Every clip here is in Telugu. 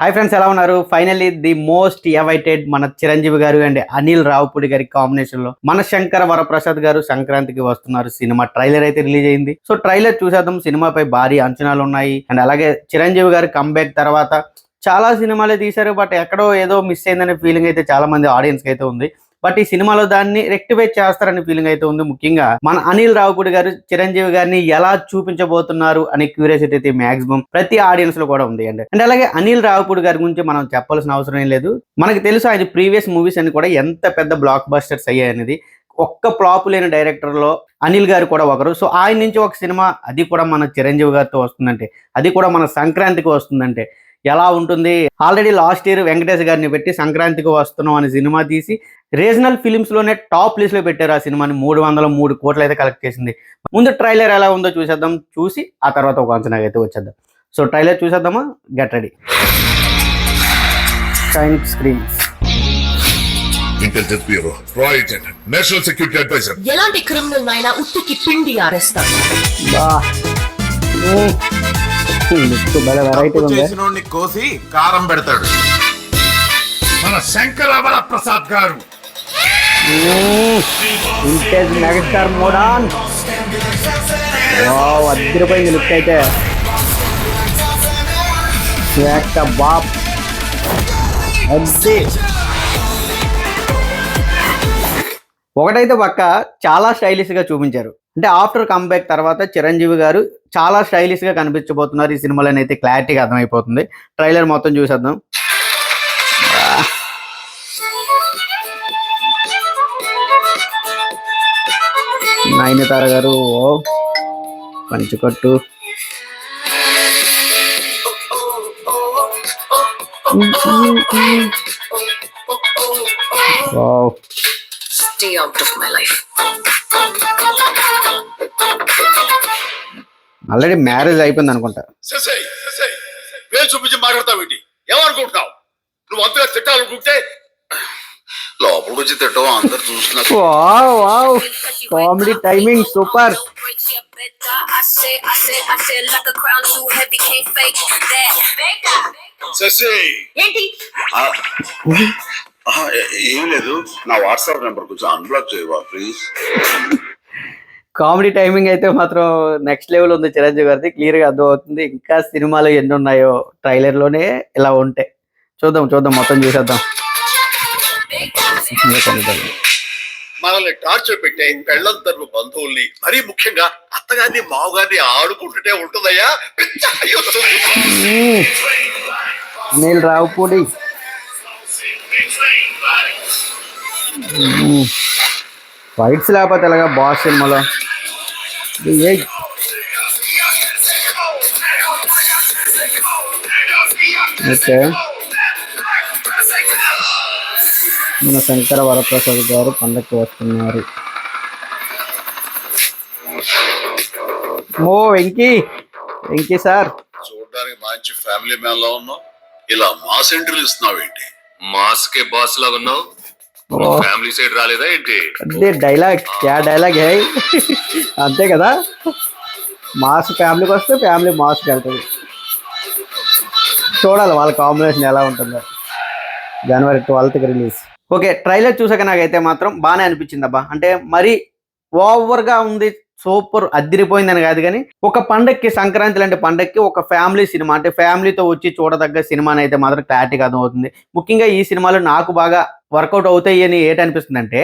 హాయ్ ఫ్రెండ్స్, ఎలా ఉన్నారు? ఫైనల్లీ ది మోస్ట్ అవైటెడ్ మన చిరంజీవి గారు అండ్ అనిల్ రావుపూడి గారి కాంబినేషన్ లో మన శంకర వరప్రసాద్ గారు సంక్రాంతికి వస్తున్నారు సినిమా ట్రైలర్ అయితే రిలీజ్ అయింది. సో ట్రైలర్ చూసేద్దాం. సినిమాపై భారీ అంచనాలు ఉన్నాయి అండ్ అలాగే చిరంజీవి గారి కంబ్యాక్ తర్వాత చాలా సినిమాలే తీశారు, బట్ ఎక్కడో ఏదో మిస్ అయిందనే ఫీలింగ్ అయితే చాలా మంది ఆడియన్స్ కి అయితే ఉంది. బట్ ఈ సినిమాలో దాన్ని రెక్టిఫై చేస్తారనే ఫీలింగ్ అయితే ఉంది. ముఖ్యంగా మన అనిల్ రావుపూడి గారు చిరంజీవి గారిని ఎలా చూపించబోతున్నారు అనే క్యూరియాసిటీ అయితే మాక్సిమం ప్రతి ఆడియన్స్ లో కూడా ఉంది అండ్ అలాగే అనిల్ రావుపూడి గారి గురించి మనం చెప్పాల్సిన అవసరం ఏం లేదు. మనకి తెలుసు ఆయన ప్రీవియస్ మూవీస్ అన్ని కూడా ఎంత పెద్ద బ్లాక్ బస్టర్స్ అయ్యాయి అనేది. ఒక్క ఫ్లాప్ లేని డైరెక్టర్ లో అనిల్ గారు కూడా ఒకరు. సో ఆయన నుంచి ఒక సినిమా, అది కూడా మన చిరంజీవి గారితో వస్తుందంటే, అది కూడా మన సంక్రాంతికి వస్తుందంటే ఎలా ఉంటుంది? ఆల్రెడీ లాస్ట్ ఇయర్ వెంకటేష్ గారిని పెట్టి సంక్రాంతికి వస్తున్నాం అనే సినిమా తీసి రీజనల్ ఫిలిమ్స్ లోనే టాప్ లిస్ట్ లో పెట్టారు. ఆ సినిమాని 303 కోట్లు అయితే కలెక్ట్ చేసింది. ముందు ట్రైలర్ ఎలా ఉందో చూసేద్దాం, చూసి ఆ తర్వాత ఒక అంచనాగా అయితే వచ్చేద్దాం. సో ట్రైలర్ చూసేద్దామా? Get ready. Shine Screens. Intelligence bureau, రాయ్ ఏజెంట్, నేషనల్ సెక్యూరిటీ అడ్వైజర్. ఎలాంటి క్రిమినల్ అయినా ఉత్తికి పిండి ఆరేస్తాడు. చేసినోడిని కోసి కారం పెడతాడు. మన శంకర వరప్రసాద్ గారు వింటేజ్ మెగాస్టార్ మోడాన్. అద్దరిపోయింది లుక్ అయితే. బాబ్ ఒకటైతే పక్క చాలా స్టైలిష్ గా చూపించారు. అంటే ఆఫ్టర్ కంబ్యాక్ తర్వాత చిరంజీవి గారు చాలా స్టైలిష్ గా కనిపించబోతున్నారు ఈ సినిమాలో అయితే క్లారిటీగా అర్థమైపోతుంది. ట్రైలర్ మొత్తం చూసేద్దాం. నయనతార గారు పంచుకట్టు. Stay out of my life. Already marriage అయిపోయింది అనుకుంటా. పేరు చూపించి మాట్లాడతావు ఏంటి? ఏమనుకుంటున్నావు? నువ్వు అంతగా తిట్టాలనుకుంటే లోపలికి వచ్చి తిట్టవు, అందరు చూస్తున్నారు. Comedy timing super. ఏంటి? ఏం లేదు, నా వాట్సాప్ నెంబర్ కొంచెం అన్బ్లాక్ చేయవా ప్లీజ్. కామెడీ టైమింగ్ అయితే మాత్రం నెక్స్ట్ లెవెల్ ఉంది చిరంజీవి గారిది. క్లియర్ గా అర్థం అవుతుంది. ఇంకా సినిమాలు ఎన్ని ఉన్నాయో ట్రైలర్ లోనే ఇలా ఉంటాయి. చూద్దాం మొత్తం చూసేద్దాం. మనల్ని టార్చర్ పెట్టే పెళ్ళం తరపు బంధువుల్ని, మరీ ముఖ్యంగా అత్తగారిని మావగారిని ఆడుకుంటుంటే ఉంటుందయ్యా. అనిల్ రావుపూడి. ఫైట్స్ లేకపోతే ఎలాగా బాస్ సినిమాలో? ఓకే, మన శంకర వరప్రసాద్ గారు పండగకి వస్తున్నారు. వెంకీ సార్, చూడడానికి మంచి ఫ్యామిలీ మ్యాన్ లా ఉన్నావు, ఇలా మాస్ ఎంట్రీలు ఇస్తున్నావు ఏంటి? మాస్ కే బాస్ లాగా ఉన్నావు. ఫ్యామిలీ సైడ్ రాలేదా ఏంటి? అదే డైలాగ్, క్యా డైలాగ్ హై. అంతే కదా, మాస్ ఫ్యామిలీకి వస్తే ఫ్యామిలీ మాస్కి వెళ్తుంది. చూడాలి వాళ్ళ కాంబినేషన్ ఎలా ఉంటుందో. జనవరి 12కి రిలీజ్. ఓకే, ట్రైలర్ చూసాక నాకైతే మాత్రం బాగానే అనిపించింది అబ్బా. అంటే మరీ ఓవర్గా ఉంది, సూపర్ అదిరిపోయిందని కాదు, కానీ ఒక పండక్కి, సంక్రాంతి లాంటి పండక్కి ఒక ఫ్యామిలీ సినిమా, అంటే ఫ్యామిలీతో వచ్చి చూడదగ్గ సినిమా అయితే మాత్రం క్లారిటీగా అర్థమవుతుంది. ముఖ్యంగా ఈ సినిమాలో నాకు బాగా వర్కౌట్ అవుతాయి అని ఏంటనిపిస్తుంది అంటే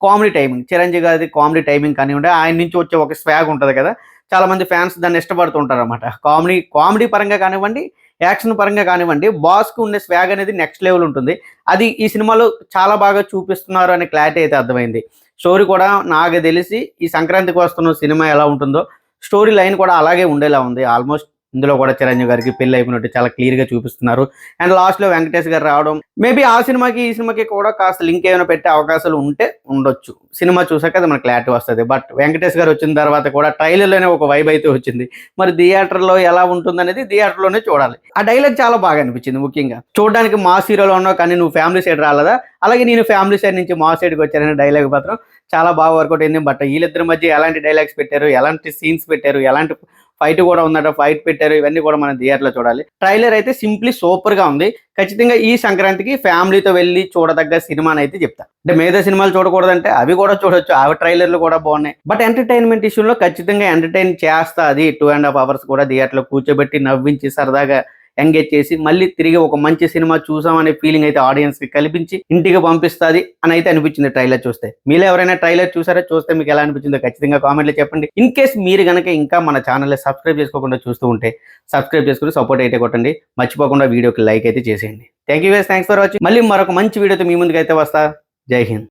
కామెడీ టైమింగ్. చిరంజీవి గారి కామెడీ టైమింగ్ కానివ్వండి, ఆయన నుంచి వచ్చే ఒక స్వాగ్ ఉంటుంది కదా, చాలా మంది ఫ్యాన్స్ దాన్ని ఇష్టపడుతుంటారు అనమాట. కామెడీ పరంగా కానివ్వండి, యాక్షన్ పరంగా కానివ్వండి, బాస్కు ఉండే స్వాగ్ అనేది నెక్స్ట్ లెవెల్ ఉంటుంది. అది ఈ సినిమాలో చాలా బాగా చూపిస్తున్నారు అనే క్లారిటీ అయితే అర్థమైంది. స్టోరీ కూడా నాకు తెలిసి ఈ సంక్రాంతికి వస్తున్న సినిమా ఎలా ఉంటుందో స్టోరీ లైన్ కూడా అలాగే ఉండేలా ఉంది. ఆల్మోస్ట్ ఇందులో కూడా చిరంజీవి గారికి పెళ్లి అయిపోయినట్టు చాలా క్లియర్ గా చూపిస్తున్నారు. అండ్ లాస్ట్ లో వెంకటేష్ గారు రావడం, మేబీ ఆ సినిమాకి ఈ సినిమాకి కూడా కాస్త లింక్ ఏమైనా పెట్టే అవకాశాలు ఉంటే ఉండొచ్చు. సినిమా చూసాక అది మనకు క్లారిటీ వస్తుంది. బట్ వెంకటేష్ గారు వచ్చిన తర్వాత కూడా ట్రైలర్లోనే ఒక వైబ్ అయితే వచ్చింది. మరి థియేటర్లో ఎలా ఉంటుంది అనేది థియేటర్లోనే చూడాలి. ఆ డైలాగ్ చాలా బాగా అనిపించింది. ముఖ్యంగా చూడడానికి మాస్ హీరోలో ఉన్నావు, కానీ నువ్వు ఫ్యామిలీ సైడ్ రాలేదా, అలాగే నేను ఫ్యామిలీ సైడ్ నుంచి మాస్ సైడ్కి వచ్చాననే డైలాగ్ మాత్రం చాలా బాగా వర్కౌట్ అయింది. బట్ వీళ్ళిద్దరి మధ్య ఎలాంటి డైలాగ్స్ పెట్టారు, ఎలాంటి సీన్స్ పెట్టారు, ఎలాంటి ఫైట్ కూడా ఉందట, ఫైట్ పెట్టారు, ఇవన్నీ కూడా మనం థియేటర్లో చూడాలి. ట్రైలర్ అయితే సింప్లీ సూపర్ గా ఉంది. ఖచ్చితంగా ఈ సంక్రాంతికి ఫ్యామిలీతో వెళ్ళి చూడదగ్గ సినిమాని అయితే చెప్తా. అంటే మిగతా సినిమాలు చూడకూడదంటే అవి కూడా చూడొచ్చు, ఆ ట్రైలర్లు కూడా బాగున్నాయి. బట్ ఎంటర్టైన్మెంట్ ఇష్యూలో ఖచ్చితంగా ఎంటర్టైన్ చేస్తా. అది 2.5 hours కూడా థియేటర్లో కూర్చోబెట్టి నవ్వించి సరదాగా ఎంగేజ్ చేసి మళ్ళీ తిరిగి ఒక మంచి సినిమా చూసామనే ఫీలింగ్ అయితే ఆడియన్స్ కి కల్పించి ఇంటికి పంపిస్తుంది అని అయితే అనిపించింది ట్రైలర్ చూస్తే. మీలో ఎవరైనా ట్రైలర్ చూసారో, చూస్తే మీకు ఎలా అనిపించిందో ఖచ్చితంగా కామెంట్లో చెప్పండి. ఇన్ కేస్ మీరు కనుక ఇంకా మన ఛానల్ని సబ్స్క్రైబ్ చేసుకోకుండా చూస్తూ ఉంటే సబ్స్క్రైబ్ చేసుకుని సపోర్ట్ అయితే కొట్టండి. మర్చిపోకుండా వీడియోకి లైక్ అయితే చేసేయండి. Thank you guys, thanks for watching. మళ్ళీ మరొక మంచి వీడియోతో మీ ముందుకు అయితే వస్తా. జై హింద్.